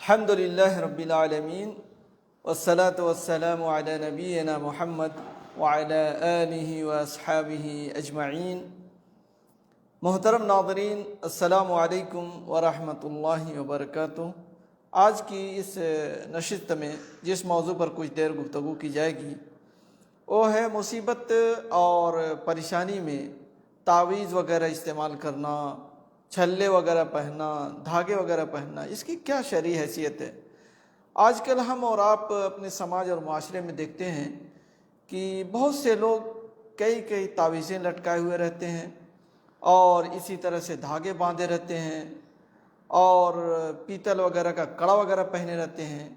الحمد للہ رب العالمین والصلاة والسلام علی نبینا محمد وعلی آلہ واصحابہ اجمعین۔ محترم ناظرین، السلام علیکم ورحمۃ اللہ وبرکاتہ۔ آج کی اس نشست میں جس موضوع پر کچھ دیر گفتگو کی جائے گی وہ ہے مصیبت اور پریشانی میں تعویذ وغیرہ استعمال کرنا، چھلے وغیرہ پہننا، دھاگے وغیرہ پہننا، اس کی کیا شرعی حیثیت ہے۔ آج کل ہم اور آپ اپنے سماج اور معاشرے میں دیکھتے ہیں کہ بہت سے لوگ کئی تعویذیں لٹکائے ہوئے رہتے ہیں اور اسی طرح سے دھاگے باندھے رہتے ہیں اور پیتل وغیرہ کا کڑا وغیرہ پہنے رہتے ہیں۔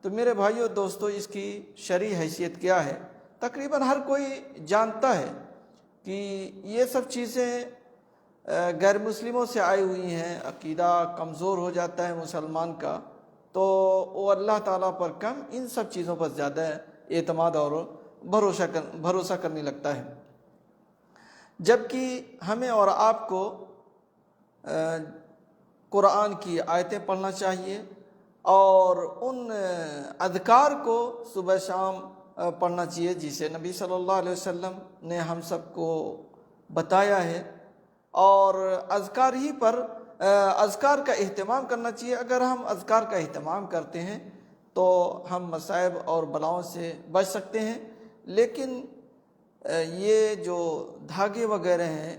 تو میرے بھائیو دوستو، اس کی شرعی حیثیت کیا ہے؟ تقریباً ہر کوئی جانتا ہے کہ یہ سب چیزیں غیر مسلموں سے آئی ہوئی ہیں۔ عقیدہ کمزور ہو جاتا ہے مسلمان کا تو وہ اللہ تعالیٰ پر کم، ان سب چیزوں پر زیادہ اعتماد اور بھروسہ کرنے لگتا ہے، جبکہ ہمیں اور آپ کو قرآن کی آیتیں پڑھنا چاہیے اور ان اذکار کو صبح شام پڑھنا چاہیے جسے نبی صلی اللہ علیہ وسلم نے ہم سب کو بتایا ہے، اور اذکار کا اہتمام کرنا چاہیے۔ اگر ہم اذکار کا اہتمام کرتے ہیں تو ہم مصائب اور بلاؤں سے بچ سکتے ہیں، لیکن یہ جو دھاگے وغیرہ ہیں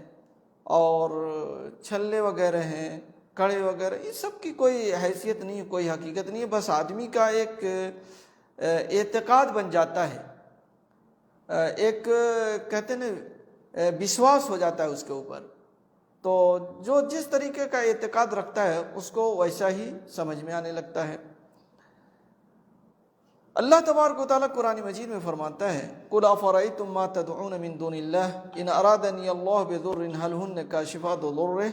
اور چھلے وغیرہ ہیں، کڑے وغیرہ، اس سب کی کوئی حیثیت نہیں ہے، کوئی حقیقت نہیں ہے، بس آدمی کا ایک اعتقاد بن جاتا ہے، ایک کہتے ہیں وشواس ہو جاتا ہے اس کے اوپر۔ تو جو جس طریقے کا اعتقاد رکھتا ہے اس کو ویسا ہی سمجھ میں آنے لگتا ہے۔ اللہ تبارک و تعالیٰ قرآن مجید میں فرماتا ہے، قُلْ أَفَرَأَيْتُم مَّا تَدْعُونَ مِن دُونِ اللَّهِ إِنْ أَرَادَنِيَ اللَّهُ بِضُرٍّ هَلْ هُنَّ كَاشِفَاتُ ضُرِّهِ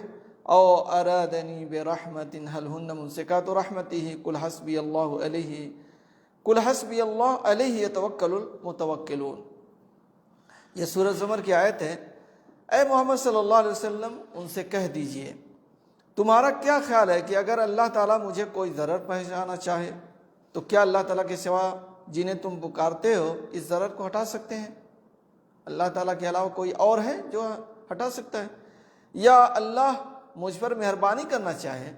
أَوْ أَرَادَنِي بِرَحْمَةٍ هَلْ هُنَّ مُمْسِكَاتُ رَحْمَتِهِ قُلْ حَسْبِيَ اللَّهُ عَلَيْهِ يَتَوَكَّلُ الْمُتَوَكِّلُونَ۔ یہ سورۃ زمر کی آیت ہے۔ اے محمد صلی اللہ علیہ وسلم، ان سے کہہ دیجئے تمہارا کیا خیال ہے کہ اگر اللہ تعالیٰ مجھے کوئی ضرر پہنچانا چاہے تو کیا اللہ تعالیٰ کے سوا جنہیں تم پکارتے ہو اس ضرر کو ہٹا سکتے ہیں؟ اللہ تعالیٰ کے علاوہ کوئی اور ہے جو ہٹا سکتا ہے؟ یا اللہ مجھ پر مہربانی کرنا چاہے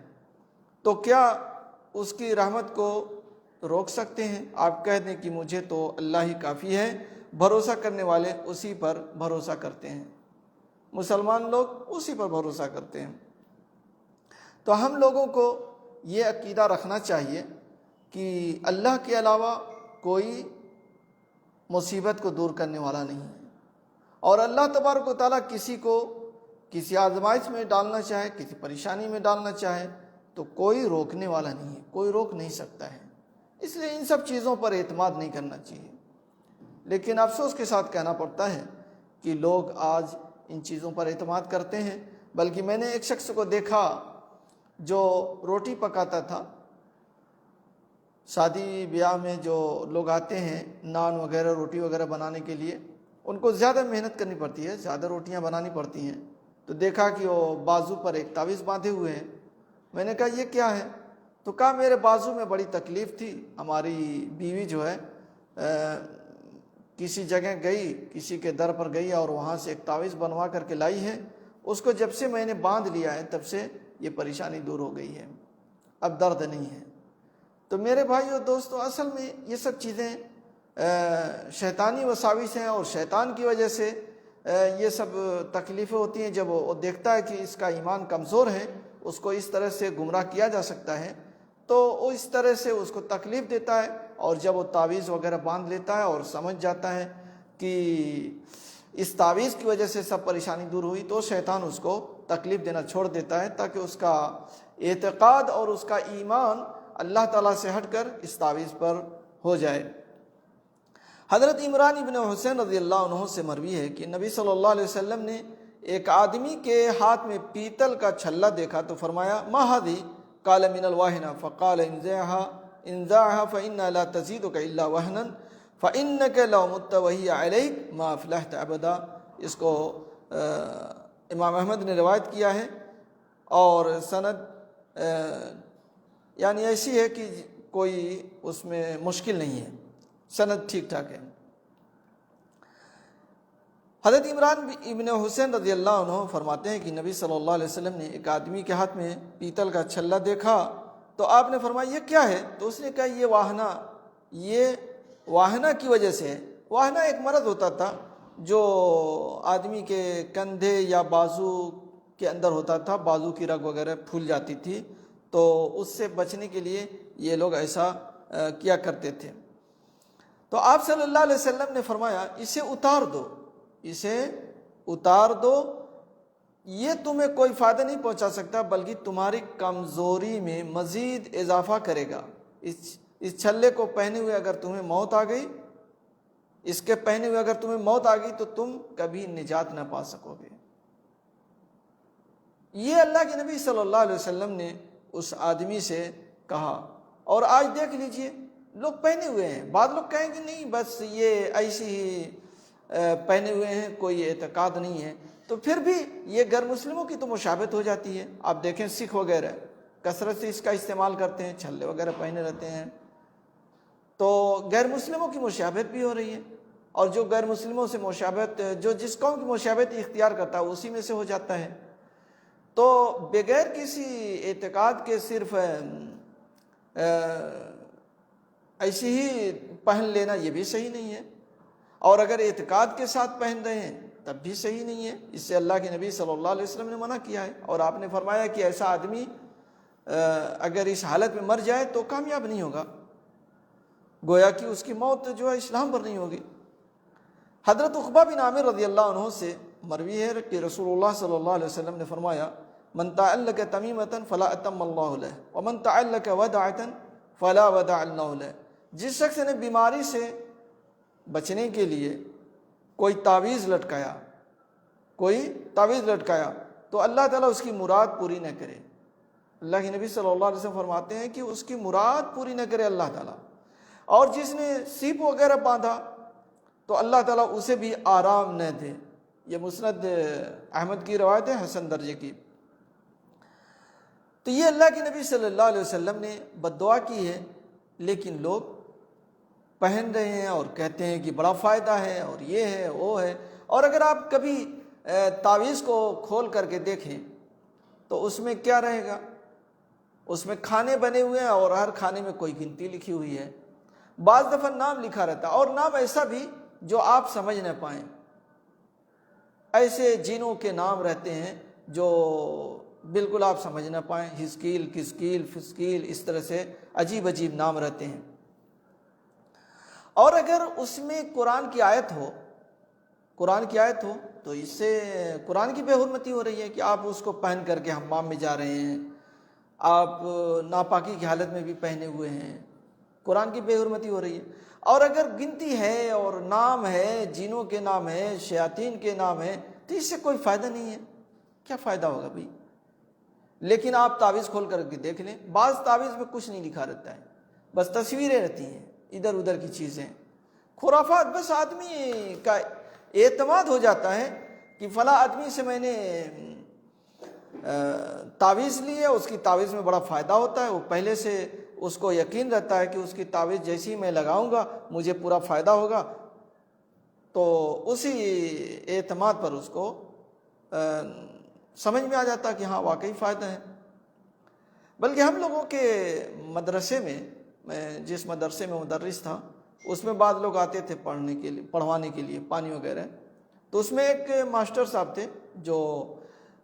تو کیا اس کی رحمت کو روک سکتے ہیں؟ آپ کہہ دیں کہ مجھے تو اللہ ہی کافی ہے، بھروسہ کرنے والے اسی پر بھروسہ کرتے ہیں، مسلمان لوگ اسی پر بھروسہ کرتے ہیں۔ تو ہم لوگوں کو یہ عقیدہ رکھنا چاہیے کہ اللہ کے علاوہ کوئی مصیبت کو دور کرنے والا نہیں ہے، اور اللہ تبارک و تعالیٰ کسی کو کسی آزمائش میں ڈالنا چاہے، کسی پریشانی میں ڈالنا چاہے تو کوئی روکنے والا نہیں ہے، کوئی روک نہیں سکتا ہے۔ اس لیے ان سب چیزوں پر اعتماد نہیں کرنا چاہیے۔ لیکن افسوس کے ساتھ کہنا پڑتا ہے کہ لوگ آج ان چیزوں پر اعتماد کرتے ہیں، بلکہ میں نے ایک شخص کو دیکھا جو روٹی پکاتا تھا۔ شادی بیاہ میں جو لوگ آتے ہیں نان وغیرہ روٹی وغیرہ بنانے کے لیے، ان کو زیادہ محنت کرنی پڑتی ہے، زیادہ روٹیاں بنانی پڑتی ہیں۔ تو دیکھا کہ وہ بازو پر ایک تعویذ باندھے ہوئے ہیں۔ میں نے کہا یہ کیا ہے؟ تو کہا میرے بازو میں بڑی تکلیف تھی، ہماری بیوی جو ہے کسی جگہ گئی، کسی کے در پر گئی اور وہاں سے ایک تعویذ بنوا کر کے لائی ہے، اس کو جب سے میں نے باندھ لیا ہے تب سے یہ پریشانی دور ہو گئی ہے، اب درد نہیں ہے۔ تو میرے بھائیو دوستو، اصل میں یہ سب چیزیں شیطانی وساوس ہیں، اور شیطان کی وجہ سے یہ سب تکلیفیں ہوتی ہیں۔ جب وہ دیکھتا ہے کہ اس کا ایمان کمزور ہے، اس کو اس طرح سے گمراہ کیا جا سکتا ہے، تو وہ اس طرح سے اس کو تکلیف دیتا ہے، اور جب وہ تعویذ وغیرہ باندھ لیتا ہے اور سمجھ جاتا ہے کہ اس تعویذ کی وجہ سے سب پریشانی دور ہوئی، تو شیطان اس کو تکلیف دینا چھوڑ دیتا ہے تاکہ اس کا اعتقاد اور اس کا ایمان اللہ تعالیٰ سے ہٹ کر اس تعویذ پر ہو جائے۔ حضرت عمران ابن حسین رضی اللہ عنہ سے مروی ہے کہ نبی صلی اللہ علیہ وسلم نے ایک آدمی کے ہاتھ میں پیتل کا چھلا دیکھا تو فرمایا ما ہذی؟ قال من الواہنہ، فقال انزعها فإنها لا تزيدك إلا وهنا فإنك لو مت وهي عليك ما أفلحت أبدا۔ اس کو امام احمد نے روایت کیا ہے، اور سند یعنی ایسی ہے کہ کوئی اس میں مشکل نہیں ہے، سند ٹھیک ٹھاک ہے۔ حضرت عمران ابن حسین رضی اللہ عنہ فرماتے ہیں کہ نبی صلی اللہ علیہ وسلم نے ایک آدمی کے ہاتھ میں پیتل کا چھلا دیکھا تو آپ نے فرمایا یہ کیا ہے؟ تو اس نے کہا یہ واہنا کی وجہ سے ہے۔ واہنا ایک مرض ہوتا تھا جو آدمی کے کندھے یا بازو کے اندر ہوتا تھا، بازو کی رگ وغیرہ پھول جاتی تھی، تو اس سے بچنے کے لیے یہ لوگ ایسا کیا کرتے تھے۔ تو آپ صلی اللہ علیہ وسلم نے فرمایا اسے اتار دو، یہ تمہیں کوئی فائدہ نہیں پہنچا سکتا بلکہ تمہاری کمزوری میں مزید اضافہ کرے گا۔ اس چھلے کو پہنے ہوئے اگر تمہیں موت آ گئی، اس کے پہنے ہوئے اگر تمہیں موت آ گئی تو تم کبھی نجات نہ پا سکو گے۔ یہ اللہ کے نبی صلی اللہ علیہ وسلم نے اس آدمی سے کہا، اور آج دیکھ لیجئے لوگ پہنے ہوئے ہیں، بعض لوگ کہیں گے نہیں بس یہ ایسی ہی پہنے ہوئے ہیں، کوئی اعتقاد نہیں ہے، تو پھر بھی یہ غیر مسلموں کی تو مشابہت ہو جاتی ہے۔ آپ دیکھیں سکھ وغیرہ کثرت سے اس کا استعمال کرتے ہیں، چھلے وغیرہ پہنے رہتے ہیں، تو غیر مسلموں کی مشابہت بھی ہو رہی ہے، اور جو غیر مسلموں سے مشابہت، جو جس قوم کی مشابہت اختیار کرتا ہے اسی میں سے ہو جاتا ہے۔ تو بغیر کسی اعتقاد کے صرف ایسی ہی پہن لینا یہ بھی صحیح نہیں ہے، اور اگر اعتقاد کے ساتھ پہن رہے ہیں تب بھی صحیح نہیں ہے۔ اس سے اللہ کے نبی صلی اللہ علیہ وسلم نے منع کیا ہے، اور آپ نے فرمایا کہ ایسا آدمی اگر اس حالت میں مر جائے تو کامیاب نہیں ہوگا، گویا کہ اس کی موت جو ہے اسلام پر نہیں ہوگی۔ حضرت عقبہ بن عامر رضی اللہ عنہ سے مروی ہے کہ رسول اللہ صلی اللہ علیہ وسلم نے فرمایا من تعلق تمیمۃ فلا اتم اللہ لہ ومن تعلق ودعۃ فلا ودع اللہ لہ۔ جس شخص نے بیماری سے بچنے کے لیے کوئی تعویذ لٹکایا تو اللہ تعالیٰ اس کی مراد پوری نہ کرے۔ اللہ کے نبی صلی اللہ علیہ وسلم فرماتے ہیں کہ اس کی مراد پوری نہ کرے اللہ تعالیٰ، اور جس نے سیپ وغیرہ باندھا تو اللہ تعالیٰ اسے بھی آرام نہ دے۔ یہ مسند احمد کی روایت ہے، حسن درجے کی۔ تو یہ اللہ کے نبی صلی اللہ علیہ وسلم نے بد دعا کی ہے، لیکن لوگ پہن رہے ہیں اور کہتے ہیں کہ بڑا فائدہ ہے اور یہ ہے وہ ہے۔ اور اگر آپ کبھی تعویذ کو کھول کر کے دیکھیں تو اس میں کیا رہے گا؟ اس میں کھانے بنے ہوئے ہیں اور ہر کھانے میں کوئی گنتی لکھی ہوئی ہے، بعض دفعہ نام لکھا رہتا ہے، اور نام ایسا بھی جو آپ سمجھ نہ پائیں۔ ایسے جنوں کے نام رہتے ہیں جو بالکل آپ سمجھ نہ پائیں، ہسکیل، کسکیل، فسکیل، اس طرح سے عجیب عجیب نام رہتے ہیں۔ اور اگر اس میں قرآن کی آیت ہو تو اس سے قرآن کی بے حرمتی ہو رہی ہے کہ آپ اس کو پہن کر کے حمام میں جا رہے ہیں، آپ ناپاکی کی حالت میں بھی پہنے ہوئے ہیں، قرآن کی بے حرمتی ہو رہی ہے۔ اور اگر گنتی ہے اور نام ہے، جنوں کے نام ہے، شیاطین کے نام ہے، تو اس سے کوئی فائدہ نہیں ہے۔ کیا فائدہ ہوگا بھائی؟ لیکن آپ تعویذ کھول کر کے دیکھ لیں، بعض تعویذ میں کچھ نہیں لکھا رہتا ہے، بس تصویریں رہتی ہیں، ادھر ادھر کی چیزیں، خرافات۔ بس آدمی کا اعتماد ہو جاتا ہے کہ فلاں آدمی سے میں نے تعویذ لی ہے، اس کی تعویذ میں بڑا فائدہ ہوتا ہے، وہ پہلے سے اس کو یقین رہتا ہے کہ اس کی تعویذ جیسی میں لگاؤں گا مجھے پورا فائدہ ہوگا، تو اسی اعتماد پر اس کو سمجھ میں آ جاتا ہے کہ ہاں واقعی فائدہ ہے۔ بلکہ ہم لوگوں کے مدرسے میں جس مدرسے میں مدرس تھا، اس میں بعض لوگ آتے تھے پڑھوانے کے لیے پانی وغیرہ، تو اس میں ایک ماسٹر صاحب تھے جو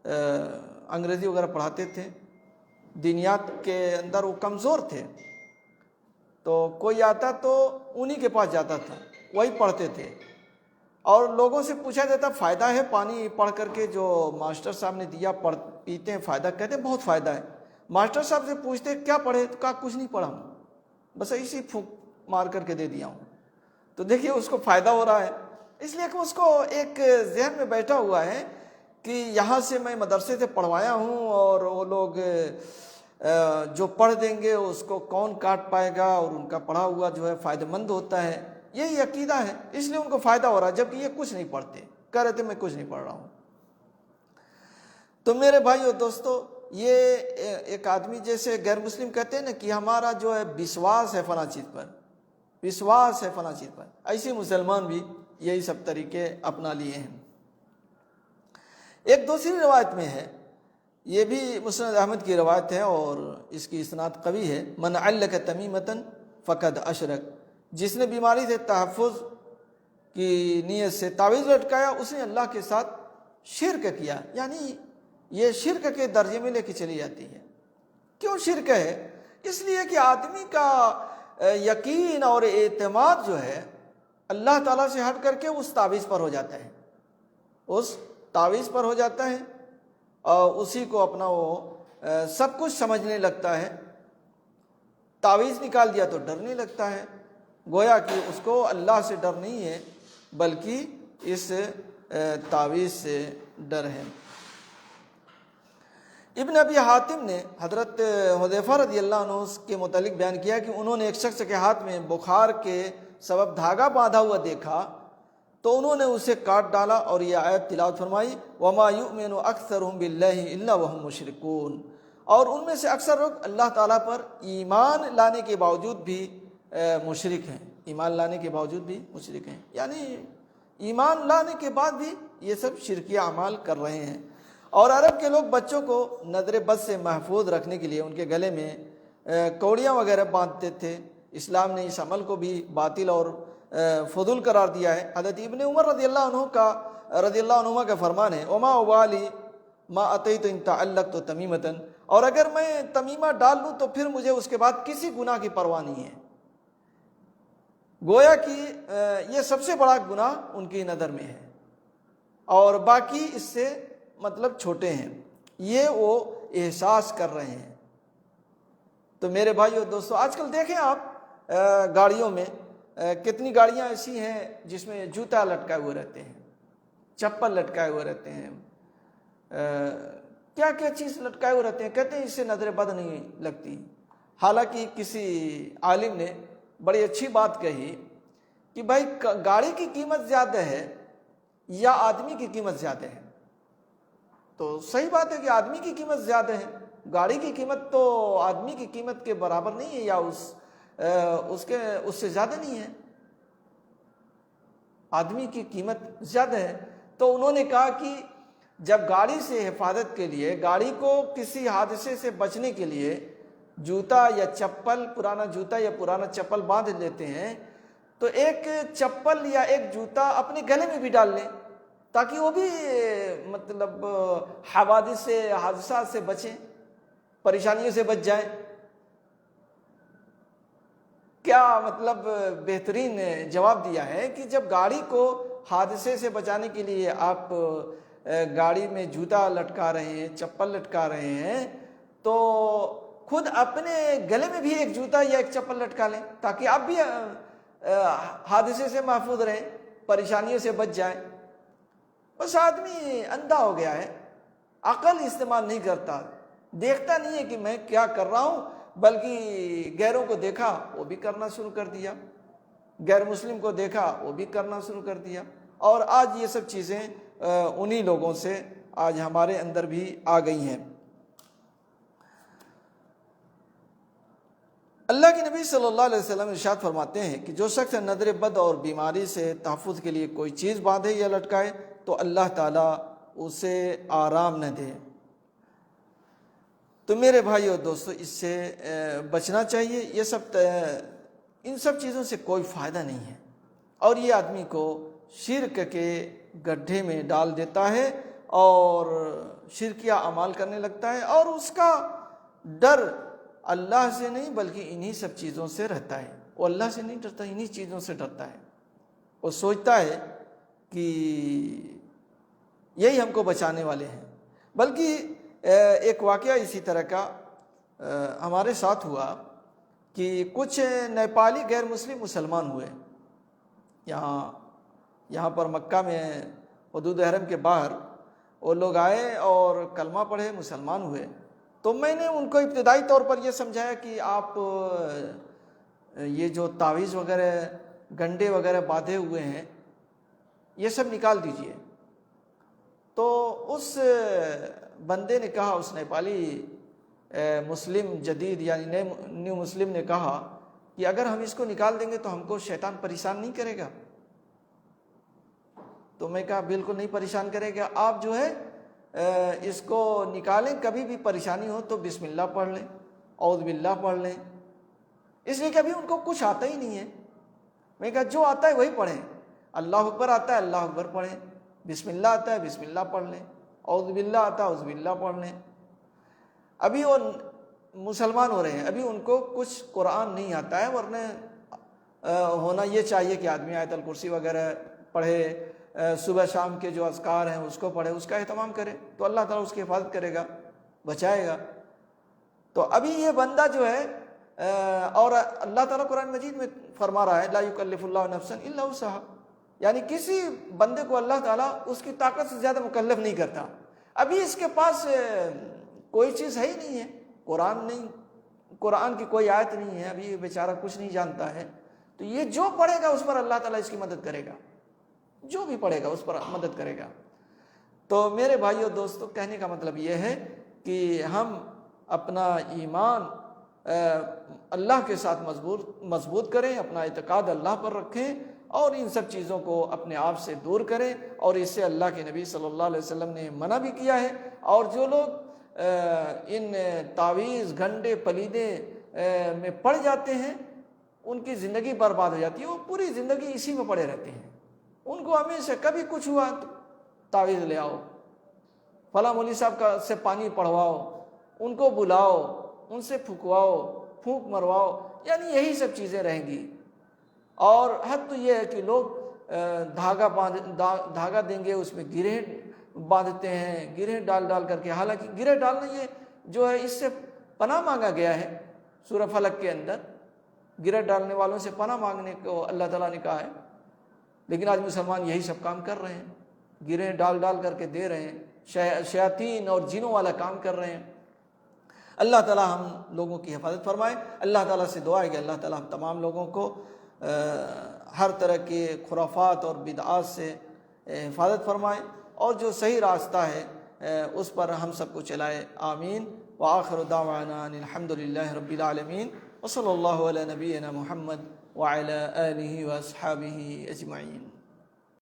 انگریزی وغیرہ پڑھاتے تھے، دینیات کے اندر وہ کمزور تھے، تو کوئی آتا تو انہی کے پاس جاتا تھا، وہی پڑھتے تھے، اور لوگوں سے پوچھا جاتا فائدہ ہے پانی پڑھ کر کے جو ماسٹر صاحب نے دیا پیتے ہیں فائدہ؟ کہتے ہیں بہت فائدہ ہے۔ ماسٹر صاحب سے پوچھتے کیا پڑھے؟ تو کہا کچھ نہیں پڑھا ہوں، بس ایسی پھونک مار کر کے دے دیا ہوں۔ تو دیکھیے اس کو فائدہ ہو رہا ہے، اس لیے کہ اس کو ایک ذہن میں بیٹھا ہوا ہے کہ یہاں سے میں مدرسے سے پڑھوایا ہوں، اور وہ لوگ جو پڑھ دیں گے اس کو کون کاٹ پائے گا، اور ان کا پڑھا ہوا جو ہے فائدہ مند ہوتا ہے، یہی عقیدہ ہے، اس لیے ان کو فائدہ ہو رہا ہے، جبکہ یہ کچھ نہیں پڑھتے، کہہ رہے تھے میں کچھ نہیں پڑھ رہا ہوں۔ تو میرے بھائیو دوستو، یہ ایک آدمی جیسے غیر مسلم کہتے ہیں نا کہ ہمارا جو ہے وشواس ہے فلاں چیز پر، وشواس ہے فلاں چیز پر، ایسے مسلمان بھی یہی سب طریقے اپنا لیے ہیں۔ ایک دوسری روایت میں ہے، یہ بھی مسند احمد کی روایت ہے اور اس کی اسناد قوی ہے، من علق تمیمۃ فقد اشرک، جس نے بیماری سے تحفظ کی نیت سے تعویذ لٹکایا اس نے اللہ کے ساتھ شرک کیا۔ یعنی یہ شرک کے درجے میں لے کے چلی جاتی ہے۔ کیوں شرک ہے؟ اس لیے کہ آدمی کا یقین اور اعتماد جو ہے اللہ تعالیٰ سے ہٹ کر کے اس تعویذ پر ہو جاتا ہے، اس تعویذ پر ہو جاتا ہے اور اسی کو اپنا وہ سب کچھ سمجھنے لگتا ہے۔ تعویذ نکال دیا تو ڈرنے لگتا ہے، گویا کہ اس کو اللہ سے ڈر نہیں ہے بلکہ اس تعویذ سے ڈر ہے۔ ابن ابی حاتم نے حضرت حذیفہ رضی اللہ عنہ کے متعلق بیان کیا کہ انہوں نے ایک شخص کے ہاتھ میں بخار کے سبب دھاگا باندھا ہوا دیکھا تو انہوں نے اسے کاٹ ڈالا اور یہ آیت تلاوت فرمائی، وَمَا يُؤْمِنُ أَكْثَرُهُمْ بِاللَّهِ إِلَّا وَهُمْ مُشْرِكُونَ، اور ان میں سے اکثر لوگ اللہ تعالیٰ پر ایمان لانے کے باوجود بھی مشرک ہیں، ایمان لانے کے باوجود بھی مشرک ہیں، یعنی ایمان لانے کے بعد بھی یہ سب شرکیہ اعمال کر رہے ہیں۔ اور عرب کے لوگ بچوں کو نظر بد سے محفوظ رکھنے کے لیے ان کے گلے میں کوڑیاں وغیرہ باندھتے تھے۔ اسلام نے اس عمل کو بھی باطل اور فضول قرار دیا ہے۔ حضرت ابن عمر رضی اللہ عنہما کا فرمان ہے، وما ابالی ما اتیت ان تعلقت تمیمۃ، اور اگر میں تمیمہ ڈال لوں تو پھر مجھے اس کے بعد کسی گناہ کی پرواہ نہیں ہے۔ گویا کہ یہ سب سے بڑا گناہ ان کی نظر میں ہے اور باقی اس سے مطلب چھوٹے ہیں، یہ وہ احساس کر رہے ہیں۔ تو میرے بھائیو دوستو، آج کل دیکھیں آپ گاڑیوں میں کتنی گاڑیاں ایسی ہیں جس میں جوتا لٹکائے ہوئے رہتے ہیں، چپل لٹکائے ہوئے رہتے ہیں، کیا کیا چیز لٹکائے ہوئے رہتے ہیں، کہتے ہیں اس سے نظر بد نہیں لگتی۔ حالانکہ کسی عالم نے بڑی اچھی بات کہی کہ بھائی گاڑی کی قیمت زیادہ ہے یا آدمی کی قیمت زیادہ ہے؟ تو صحیح بات ہے کہ آدمی کی قیمت زیادہ ہے، گاڑی کی قیمت تو آدمی کی قیمت کے برابر نہیں ہے یا اس سے زیادہ نہیں ہے، آدمی کی قیمت زیادہ ہے۔ تو انہوں نے کہا کہ جب گاڑی سے حفاظت کے لیے، گاڑی کو کسی حادثے سے بچنے کے لیے جوتا یا چپل، پرانا جوتا یا پرانا چپل باندھ لیتے ہیں تو ایک چپل یا ایک جوتا اپنے گلے میں بھی ڈال لیں تاکہ وہ بھی مطلب حادثات سے بچیں، پریشانیوں سے بچ جائیں۔ کیا مطلب بہترین جواب دیا ہے کہ جب گاڑی کو حادثے سے بچانے کے لیے آپ گاڑی میں جوتا لٹکا رہے ہیں، چپل لٹکا رہے ہیں، تو خود اپنے گلے میں بھی ایک جوتا یا ایک چپل لٹکا لیں تاکہ آپ بھی حادثے سے محفوظ رہیں، پریشانیوں سے بچ جائیں۔ بس آدمی اندھا ہو گیا ہے، عقل استعمال نہیں کرتا، دیکھتا نہیں ہے کہ میں کیا کر رہا ہوں، بلکہ غیروں کو دیکھا وہ بھی کرنا شروع کر دیا، غیر مسلم کو دیکھا وہ بھی کرنا شروع کر دیا، اور آج یہ سب چیزیں انہی لوگوں سے آج ہمارے اندر بھی آ گئی ہیں۔ اللہ کے نبی صلی اللہ علیہ وسلم ارشاد فرماتے ہیں کہ جو شخص نظر بد اور بیماری سے تحفظ کے لیے کوئی چیز باندھے یا لٹکائے تو اللہ تعالیٰ اسے آرام نہ دے۔ تو میرے بھائیو دوستو، اس سے بچنا چاہیے، ان سب چیزوں سے کوئی فائدہ نہیں ہے اور یہ آدمی کو شرک کے گڈھے میں ڈال دیتا ہے اور شرکیہ اعمال کرنے لگتا ہے، اور اس کا ڈر اللہ سے نہیں بلکہ انہی سب چیزوں سے رہتا ہے۔ وہ اللہ سے نہیں ڈرتا، انہی چیزوں سے ڈرتا ہے۔ وہ سوچتا ہے کہ یہی ہم کو بچانے والے ہیں۔ بلکہ ایک واقعہ اسی طرح کا ہمارے ساتھ ہوا کہ کچھ نیپالی غیر مسلم مسلمان ہوئے یہاں پر مکہ میں حدود حرم کے باہر، وہ لوگ آئے اور کلمہ پڑھے، مسلمان ہوئے۔ تو میں نے ان کو ابتدائی طور پر یہ سمجھایا کہ آپ یہ جو تعویذ وغیرہ، گنڈے وغیرہ باندھے ہوئے ہیں، یہ سب نکال دیجئے۔ تو اس بندے نے کہا، اس نیپالی مسلم جدید یعنی نیو مسلم نے کہا کہ اگر ہم اس کو نکال دیں گے تو ہم کو شیطان پریشان نہیں کرے گا؟ تو میں کہا بالکل نہیں پریشان کرے گا، آپ جو ہے اس کو نکالیں، کبھی بھی پریشانی ہو تو بسم اللہ پڑھ لیں، اعوذ باللہ پڑھ لیں، اس لیے کبھی ان کو کچھ آتا ہی نہیں ہے۔ میں کہا جو آتا ہے وہی پڑھیں، اللہ اکبر آتا ہے اللہ اکبر پڑھیں، بسم اللہ آتا ہے بسم اللہ پڑھ لیں، اعوذ باللہ آتا ہے اعوذ باللہ پڑھ لیں۔ ابھی وہ مسلمان ہو رہے ہیں، ابھی ان کو کچھ قرآن نہیں آتا ہے، ورنہ ہونا یہ چاہیے کہ آدمی آیت الکرسی وغیرہ پڑھے، صبح شام کے جو اذکار ہیں اس کو پڑھے، اس کا اہتمام کرے، تو اللہ تعالیٰ اس کی حفاظت کرے گا، بچائے گا۔ تو ابھی یہ بندہ جو ہے اور اللہ تعالیٰ قرآن مجید میں فرما رہا ہے لا یکلف اللہ نفسا الا وسعہا، یعنی کسی بندے کو اللہ تعالیٰ اس کی طاقت سے زیادہ مکلف نہیں کرتا۔ ابھی اس کے پاس کوئی چیز ہے ہی نہیں ہے، قرآن نہیں، قرآن کی کوئی آیت نہیں ہے، ابھی یہ بیچارہ کچھ نہیں جانتا ہے، تو یہ جو پڑھے گا اس پر اللہ تعالیٰ اس کی مدد کرے گا، جو بھی پڑھے گا اس پر مدد کرے گا۔ تو میرے بھائیو دوستو، کہنے کا مطلب یہ ہے کہ ہم اپنا ایمان اللہ کے ساتھ مضبوط کریں، اپنا اعتقاد اللہ پر رکھیں، اور ان سب چیزوں کو اپنے آپ سے دور کریں، اور اس سے اللہ کے نبی صلی اللہ علیہ وسلم نے منع بھی کیا ہے۔ اور جو لوگ ان تعویذ گھنٹے پلیدے میں پڑ جاتے ہیں، ان کی زندگی برباد ہو جاتی ہے، وہ پوری زندگی اسی میں پڑے رہتے ہیں۔ ان کو ہمیشہ کبھی کچھ ہوا تو تعویذ لے آؤ، فلاں مولوی صاحب سے پانی پڑھواؤ، ان کو بلاؤ، ان سے پھکواؤ، پھونک مرواؤ، یعنی یہی سب چیزیں رہیں گی۔ اور حد تو یہ ہے کہ لوگ دھاگا دیں گے، اس میں گرہیں باندھتے ہیں، گرہیں ڈال کر کے، حالانکہ گرہ ڈالنا یہ جو ہے اس سے پناہ مانگا گیا ہے سورہ فلق کے اندر، گرہ ڈالنے والوں سے پناہ مانگنے کو اللہ تعالیٰ نے کہا ہے، لیکن آج مسلمان یہی سب کام کر رہے ہیں، گرہیں ڈال کر کے دے رہے ہیں، شیاطین اور جنوں والا کام کر رہے ہیں۔ اللہ تعالیٰ ہم لوگوں کی حفاظت فرمائے۔ اللہ تعالیٰ سے دعا ہے کہ اللہ تعالیٰ ہم تمام لوگوں کو ہر طرح کے خرافات اور بدعات سے حفاظت فرمائے، اور جو صحیح راستہ ہے اس پر ہم سب کو چلائے، آمین۔ وآخر دعوانا ان الحمد للہ رب العالمین، وصلی اللہ علی نبینا محمد وعلی آلہ واصحابہ اجمعین۔